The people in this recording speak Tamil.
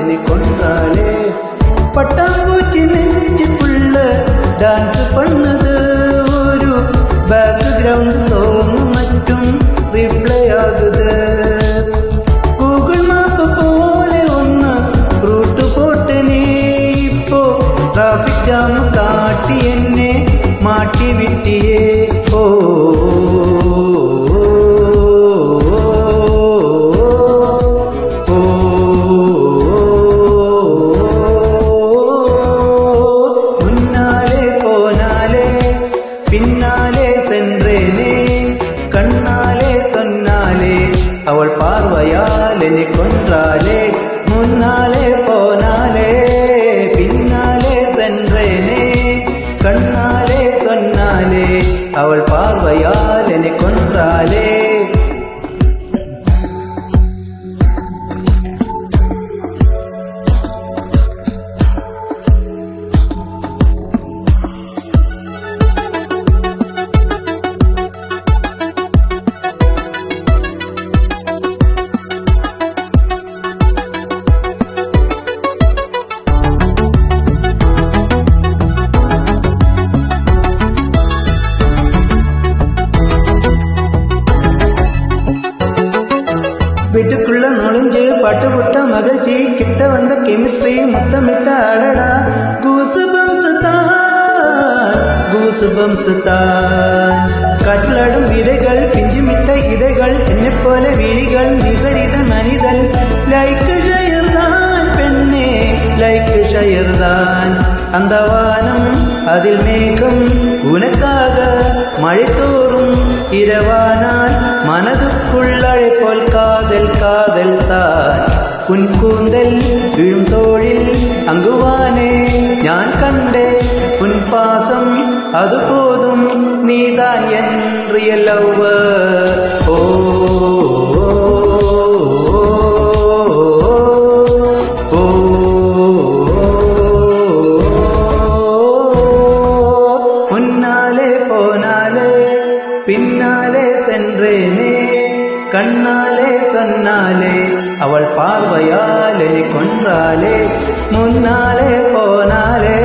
என்னை கொன்றாலே. பட்டாம்பூச்சி நெஞ்சுக்குள்ள டான்ஸ் பண்ணது ஒரு பேக்ரவுண்ட் சாங் மட்டும் ரிப்ளை ஆகுது. கூகுள் மேப் போல ஒன்னு ரூட்டு போட்டனே, இப்போ டிராஃபிக் ஜாம் காட்டி என்னை மாட்டி விட்டியே. ஓ பின்னாலே சென்றேனே, கண்ணாலே சொன்னாலே அவள் பார்வையால் என்னை கொன்றாலே. முன்னாலே போனாலே, பின்னாலே சென்றேனே, கண்ணாலே சொன்னாலே அவள் பார்வையால் என்னை கொன்றாலே. வீட்டுக்குள்ள நுழைஞ்சு பாட்டு புட்ட மகிழ்ச்சி, கிட்ட வந்த கெமிஸ்ட்ரி முத்தமிட்ட அடடா. கூசு பம்சு தான் கட்டலாடும் விதைகள், பிஞ்சுமிட்ட இதைகள், சின்ன போல விழிகள், நிசரித மனிதல். லைக்கு ஷயர்தான் பெண்ணே, லைக்கு ஷயர்தான். அந்த வானம் அதில் மேகம் உனக்காக மழை தோறும் இரவானால் மனதுக்குள் அழைப்போல் காதல் காதல் தான். உன் கூந்தல் விழும் தோழில் அங்குவானே நான் கண்டே உன் பாசம், அது போதும் நீதான் என்று லவ்வர். ஓ முன்னாலே போனாலே, பின்னாலே சென்றேனே, கண்ணாலே சொன்னாலே அவள் பார்வையால் என்னை கொன்றாலே. முன்னாலே போனாலே,